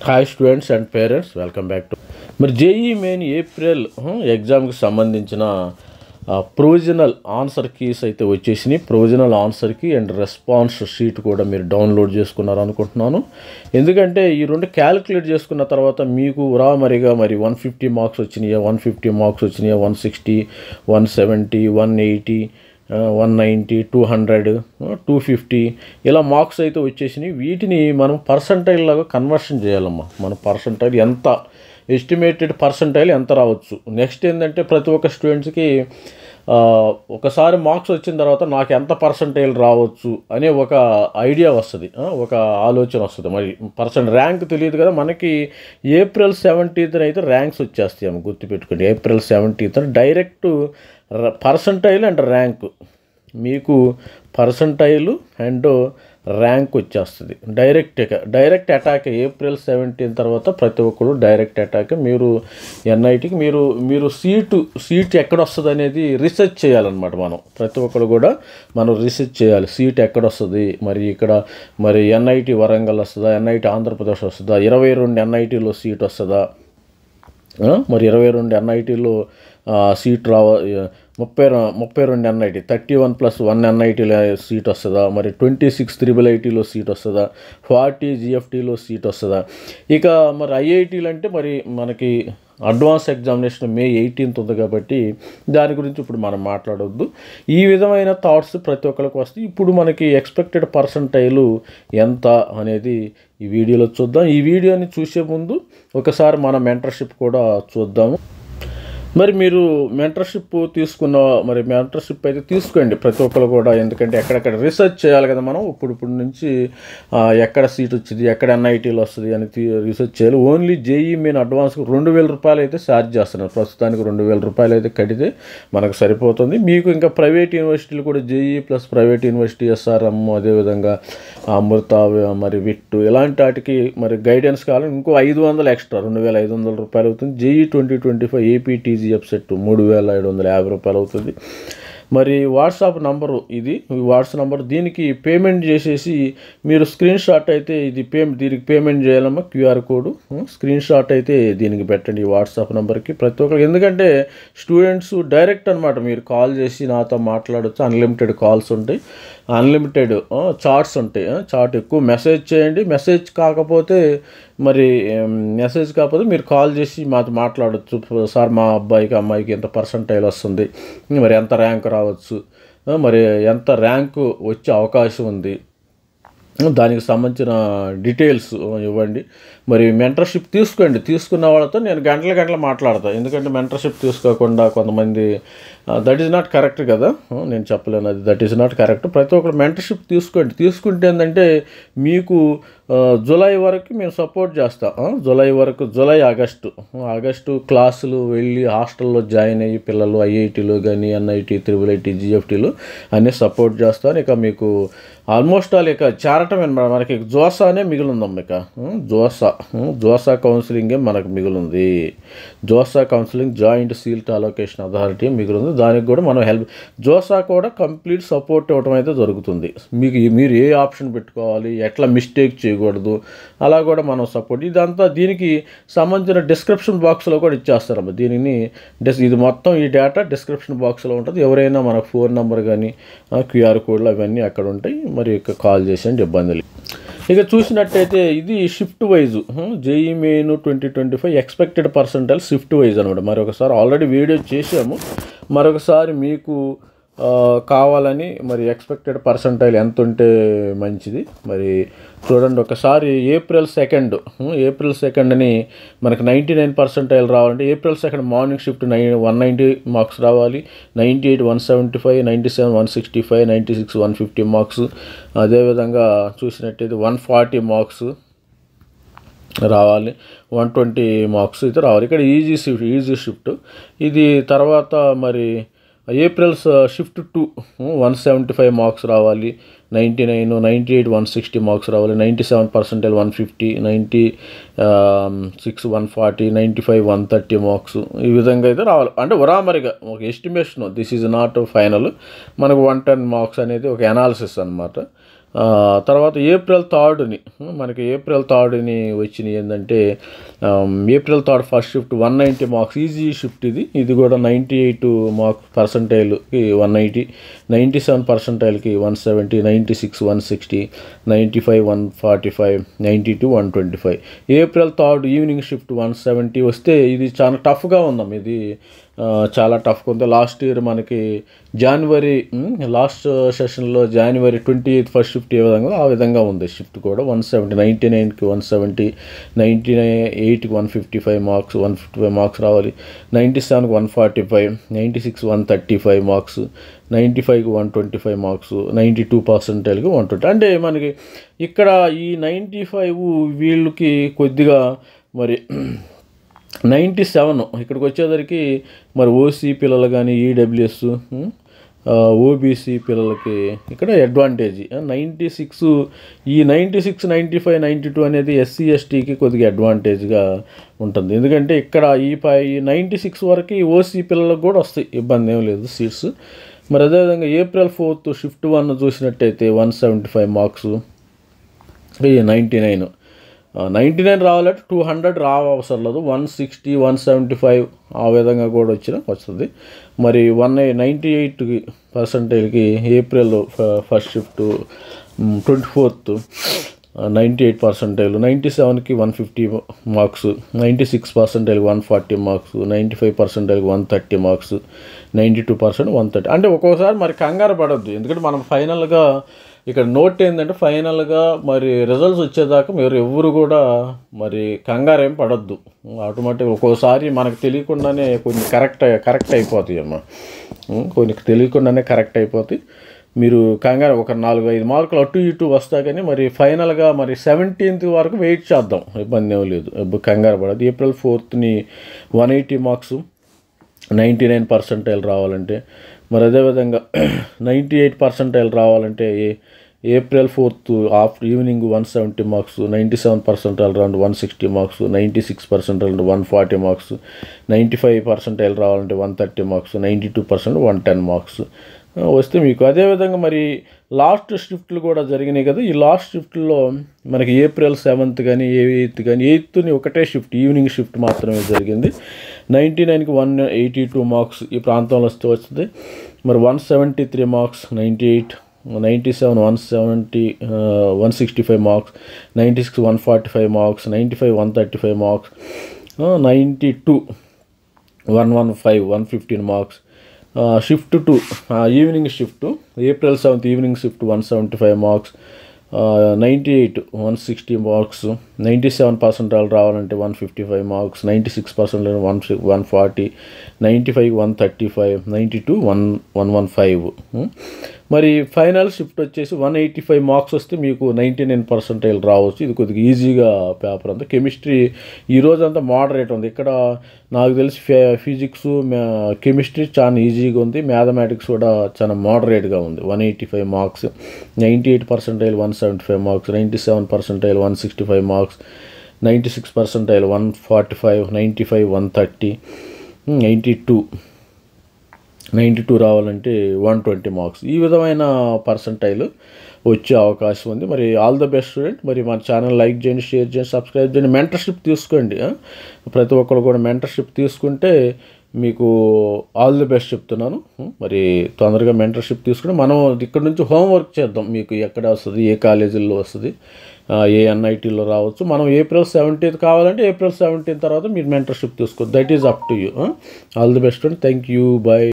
Hi students and parents, welcome back to మరి JEE main April ఎగ్జామ్కి సంబంధించిన provisional answer keys అయితే వచ్చేసినాయి. Provisional answer key and response sheet కూడా మీరు డౌన్లోడ్ చేసుకున్నారు అనుకుంటున్నాను. ఎందుకంటే ఈ రెండు క్యాలిక్యులేట్ చేసుకున్న తర్వాత మీకు ఉరామరిగా మరి 150 మార్క్స్ వచ్చినాయా, 150 మార్క్స్ వచ్చినాయా, 160, 170, 180, 190, 200, 250 ఇలా మార్క్స్ అయితే వచ్చేసినాయి. వీటిని మనం పర్సంటైల్ లాగా కన్వర్షన్ చేయాలమ్మా. మన పర్సంటైల్ ఎంత, ఎస్టిమేటెడ్ పర్సంటైల్ ఎంత రావచ్చు. నెక్స్ట్ ఏంటంటే ప్రతి ఒక్క స్టూడెంట్స్కి ఒకసారి మార్క్స్ వచ్చిన తర్వాత నాకు ఎంత పర్సంటైల్ రావచ్చు అనే ఒక ఐడియా వస్తుంది, ఒక ఆలోచన వస్తుంది. మరి ర్యాంక్ తెలియదు కదా మనకి. ఏప్రిల్ 17th అయితే ర్యాంక్స్ వచ్చేస్తాయి, గుర్తుపెట్టుకోండి. April 17th direct percentile and rank, మీకు పర్సంటైలు అండ్ ర్యాంక్ వచ్చేస్తుంది. డైరెక్ట్ అటాక్ ఏప్రిల్ 17 తర్వాత ప్రతి ఒక్కరు డైరెక్ట్ అటాక్. మీరు ఎన్ఐటికి మీరు సీట్ ఎక్కడ వస్తుంది అనేది రీసెర్చ్ చేయాలన్నమాట. ప్రతి ఒక్కరు కూడా మనం రీసెర్చ్ చేయాలి. సీట్ ఎక్కడ వస్తుంది, మరి ఇక్కడ మరి ఎన్ఐటి వరంగల్ వస్తుందా, ఎన్ఐటి ఆంధ్రప్రదేశ్ వస్తుందా, 22 ఎన్ఐటీలో సీట్ వస్తుందా, మరి 22 ఎన్ఐటీలో సీట్ 32 ఎన్ఐటి 31+1 ఎన్ఐటీలో సీట్ వస్తుందా, మరి 26 ట్రిపుల్ ఐటీలో సీట్ వస్తుందా, 40 జిఎఫ్టీలో సీట్ వస్తుందా. ఇక మరి ఐఐటీలు అంటే మరి మనకి అడ్వాన్స్ ఎగ్జామినేషన్ May 18th ఉంది కాబట్టి దాని గురించి ఇప్పుడు మనం మాట్లాడవద్దు. ఈ విధమైన థాట్స్ ప్రతి ఒక్కరికి వస్తాయి. ఇప్పుడు మనకి ఎక్స్పెక్టెడ్ పర్సంటైలు ఎంత అనేది ఈ వీడియోలో చూద్దాం. ఈ వీడియోని చూసే ముందు ఒకసారి మన మెంటర్షిప్ కూడా చూద్దాము. మరి మీరు మెంటర్షిప్ మెంటర్షిప్ అయితే తీసుకోండి ప్రతి ఒక్కరు కూడా. ఎందుకంటే ఎక్కడెక్కడ రీసెర్చ్ చేయాలి కదా మనం. ఇప్పుడు నుంచి ఎక్కడ సీట్ వచ్చింది, ఎక్కడ ఎన్ఐటీలో వస్తుంది అని రీసెర్చ్ చేయాలి. ఓన్లీ జేఈ మెయిన్ అడ్వాన్స్కి 2000 రూపాయలు అయితే ఛార్జ్ చేస్తున్నారు. ప్రస్తుతానికి 2000 రూపాయలు అయితే కడితే మనకు సరిపోతుంది. మీకు ఇంకా ప్రైవేట్ యూనివర్సిటీలు కూడా JEE plus private university, SRM, అదేవిధంగా అమృత, మరి విట్టు ఇలాంటి వాటికి మరి గైడెన్స్ కావాలని ఇంకో 500 ఎక్స్ట్రా 2500 రూపాయలు అవుతుంది. జేఈ 2025 ఏపీటీ సెట్ 3750 రూపాయలు అవుతుంది. మరి వాట్సాప్ నంబరు ఇది, వాట్సాప్ నంబర్. దీనికి పేమెంట్ చేసేసి మీరు స్క్రీన్ షాట్ అయితే దీనికి పేమెంట్ చేయాలమ్మా. క్యూఆర్ కోడ్ స్క్రీన్ షాట్ అయితే దీనికి పెట్టండి, ఈ వాట్సాప్ నెంబర్కి ప్రతి ఒక్కరికి. ఎందుకంటే స్టూడెంట్స్ డైరెక్ట్ అనమాట, మీరు కాల్ చేసి నాతో మాట్లాడచ్చు. అన్లిమిటెడ్ కాల్స్ ఉంటాయి, అన్లిమిటెడ్ చాట్స్ ఉంటాయి. చాట్ ఎక్కువ మెసేజ్ చేయండి. మెసేజ్ కాకపోతే మీరు కాల్ చేసి మాతో మాట్లాడచ్చు. సార్ మా అబ్బాయికి అమ్మాయికి ఎంత పర్సంటైల్ వస్తుంది, మరి ఎంత ర్యాంక్ రావచ్చు, మరి ఎంత ర్యాంకు వచ్చే అవకాశం ఉంది, దానికి సంబంధించిన డీటెయిల్స్ ఇవ్వండి. మరి మెంటర్షిప్ తీసుకోండి. తీసుకున్న వాళ్ళతో నేను గంటలు మాట్లాడతాను. ఎందుకంటే మెంటర్షిప్ తీసుకోకుండా కొంతమంది దట్ ఈజ్ నాట్ కరెక్ట్ కదా, నేను చెప్పలేను, అది దట్ ఈజ్ నాట్ కరెక్ట్. ప్రతి ఒక్కరు మెంటర్షిప్ తీసుకోండి. తీసుకుంటే ఏంటంటే మీకు జూలై వరకు మేము సపోర్ట్ చేస్తాం. జూలై ఆగస్టు క్లాసులు వెళ్ళి హాస్టల్లో జాయిన్ అయ్యి పిల్లలు ఐఐటీలో కానీ ఎన్ఐటి, ట్రిపుల్ ఐటీ, జిఎఫ్టీలు అన్నీ సపోర్ట్ చేస్తాను. ఇక మీకు ఆల్మోస్ట్ ఇక చేరటం మనకి జోసానే మిగిలిందమ్మ. ఇక జోసా కౌన్సిలింగే మనకు మిగిలింది. JoSAA counselling joint seat allocation authority మిగిలింది. దానికి కూడా మనం జోసా కూడా కంప్లీట్ సపోర్ట్ ఇవ్వడం అయితే జరుగుతుంది. మీరు ఏ ఆప్షన్ పెట్టుకోవాలి, ఎట్లా మిస్టేక్ చేయకూడదు, అలా కూడా మనం సపోర్ట్. ఇదంతా దీనికి సంబంధించిన డిస్క్రిప్షన్ బాక్స్లో కూడా ఇచ్చేస్తారమ్మా. ఇది మొత్తం ఈ డేటా డిస్క్రిప్షన్ బాక్స్లో ఉంటుంది. ఎవరైనా మనకు ఫోన్ నెంబర్ కానీ క్యూఆర్ కోడ్లు అవన్నీ అక్కడ ఉంటాయి. మరి కాల్ చేసేయండి, ఇబ్బంది లేదు. ఇక చూసినట్టయితే ఇది shift wise JEE main 2025 expected percentile shift wise అనమాట. మరొకసారి ఆల్రెడీ వీడియో చేసాము, మరొకసారి మీకు కావాలని మరి ఎక్స్పెక్టెడ్ పర్సంటైల్ ఎంత ఉంటే మంచిది. మరి చూడండి ఒకసారి. ఏప్రిల్ 2 మనకు 99 పర్సంటైల్ రావాలంటే ఏప్రిల్ 2 మార్నింగ్ షిఫ్ట్ 190 మార్క్స్ రావాలి. 98 175, 97 165, 96 150 మార్క్స్. అదేవిధంగా చూసినట్టయితే 140 మార్క్స్ రావాలి, 120 మార్క్స్ అయితే రావాలి. ఇక్కడ ఈజీ షిఫ్ట్ ఇది. తర్వాత మరి ఏప్రిల్ షిఫ్ట్ 2 175 మార్క్స్ రావాలి, 99, 98 160 మార్క్స్ రావాలి, 97 పర్సెంటైల్ 150, 96 140, 95 130 మార్క్స్. ఈ విధంగా అయితే రావాలి. అంటే ఉరామరిగా ఒక estimation, this is not final. మనకు 110 మార్క్స్ అనేది ఒక అనాలిసిస్ అనమాట. తర్వాత ఏప్రిల్ 3 మనకి ఏప్రిల్ 3 వచ్చినాయి ఏంటంటే April 3 first shift 190 marks easy shift. ఇది కూడా 98 మార్క్స్ పర్సంటైల్కి 190, 97 పర్సంటైల్కి 170, 96 160, 95 145, 92 125. ఏప్రిల్ 3 ఈవినింగ్ షిఫ్ట్ 170 వస్తే ఇది చాలా టఫ్గా ఉందాం. ఇది చాలా టఫ్గా ఉంది. లాస్ట్ ఇయర్ మనకి జనవరి లాస్ట్ సెషన్లో జనవరి 28 ఫస్ట్ షిఫ్ట్ ఏ విధంగా ఆ విధంగా ఉంది. షిఫ్ట్ కూడా 170, 99కి 170, 98కి 155 మార్క్స్, 155 మార్క్స్ రావాలి. 97కి 145, 96 135 మార్క్స్, 95కి 125 మార్క్స్, 92 పర్సెంటైల్కి 120. అంటే మనకి ఇక్కడ ఈ 95 వీళ్ళకి కొద్దిగా మరి 97 ఇక్కడికి వచ్చేసరికి మరి ఓసీ పిల్లలు కానీ ఈడబ్ల్యూఎస్ ఓబీసీ పిల్లలకి ఇక్కడ అడ్వాంటేజ్. 96 ఈ 96, 95, 92 అనేది ఎస్సీ ఎస్టీకి కొద్దిగా అడ్వాంటేజ్గా ఉంటుంది. ఎందుకంటే ఇక్కడ ఈ 96 వరకు ఓసీ పిల్లలకు కూడా వస్తాయి, ఇబ్బంది ఏం లేదు సీట్స్. మరి అదేవిధంగా ఏప్రిల్ 4 షిఫ్ట్ 1 చూసినట్టయితే 175 మార్క్స్, 99 రావాలంటే 200 అవసరం లేదు, 160, 175 ఆ విధంగా కూడా వస్తుంది. మరి 98 పర్సెంటైల్కి ఏప్రిల్ ఫస్ట్ షిఫ్ట్ 24 98 పర్సెంటైల్, 97కి 150 మార్క్స్, 96 పర్సెంటైల్కి 140 మార్క్స్, 95 పర్సెంటైల్కి 130 మార్క్స్, 92% 130. అంటే ఒక్కోసారి మరి కంగారు పడద్దు, ఎందుకంటే మనం ఫైనల్గా ఇక్కడ నోట్ ఏంటంటే ఫైనల్గా మరి రిజల్ట్స్ వచ్చేదాకా మీరు ఎవరు కూడా మరి కంగారు ఏం పడద్దు. ఆటోమేటిక్ ఒక్కోసారి మనకు తెలియకుండానే కొన్ని కరెక్ట్ అయిపోతాయి అమ్మా, కొన్ని తెలియకుండానే కరెక్ట్ అయిపోతాయి. మీరు కంగారు ఒక 4-5 మార్కులు అటు ఇటు వస్తా కానీ మరి ఫైనల్గా మరి 17th వరకు వెయిట్ చేద్దాం, ఇబ్బంది ఏం లేదు, కంగారు పడదు. ఏప్రిల్ 4ని 180 మార్క్స్, 99 పర్సెంటైల్ రావాలంటే, మరి అదేవిధంగా 98 పర్సెంటైల్ రావాలంటే April 4 after evening 170 marks, 97 percentile round 160 marks, 96 percentile 140 marks, 95 percentile రావాలంటే 130 మార్క్స్, 92% 110 మార్క్స్ వస్తే మీకు. అదేవిధంగా మరి లాస్ట్ షిఫ్ట్లు కూడా జరిగినాయి కదా, ఈ లాస్ట్ షిఫ్ట్లో మనకి ఏప్రిల్ 7 కానీ 8 కానీ 8ని ఒకటే షిఫ్ట్ ఈవినింగ్ షిఫ్ట్ మాత్రమే జరిగింది. 99కి 182 మార్క్స్ ఈ ప్రాంతంలో వస్తుంది. మరి 173 marks, 98, 97 170, 165 marks, 96 145 marks, 95 135 marks, 92 115 115 marks. Shift 2 evening shift April 7 evening shift 175 marks, 98 160 marks, 97 percentile రావాలంటే 155 మార్క్స్, 96 పర్సెంటైల్ 140, 95 135, 92 115. మరి ఫైనల్ షిఫ్ట్ వచ్చేసి 185 మార్క్స్ వస్తే మీకు 99 పర్సెంటైల్ రావచ్చు. ఇది కొద్దిగా ఈజీగా పేపర్ అంతా. కెమిస్ట్రీ ఈరోజు అంతా మోడరేట్ ఉంది. ఇక్కడ నాకు తెలిసి ఫిజిక్స్ కెమిస్ట్రీ చాలా ఈజీగా ఉంది, మ్యాథమెటిక్స్ కూడా చాలా మోడరేట్గా ఉంది. 185 marks, 98 percentile 175 marks, 97 percentile 165 marks, 96 percentile 145, 95 130, 92 రావాలంటే 120 మార్క్స్. ఈ విధమైన పర్సెంటైల్ వచ్చే అవకాశం ఉంది. మరి ఆల్ ద బెస్ట్ స్టూడెంట్. మరి మన ఛానల్ లైక్ చేయండి, షేర్ చేయండి, సబ్స్క్రైబ్ చేయండి. మెంటర్షిప్ తీసుకోండి, ప్రతి ఒక్కరు కూడా మెంటర్షిప్ తీసుకుంటే మీకు ఆల్ ది బెస్ట్ చెప్తున్నాను. మరి తొందరగా మెంటర్షిప్ తీసుకుని మనం ఇక్కడ నుంచి హోంవర్క్ చేద్దాం. మీకు ఎక్కడ వస్తుంది, ఏ కాలేజీల్లో వస్తుంది, ఏ ఎన్ఐటీలో రావచ్చు. మనం ఏప్రిల్ 17 కావాలంటే ఏప్రిల్ 17 తర్వాత మీరు మెంటర్షిప్ తీసుకోండి. That is up to you. All the best and thank you, bye.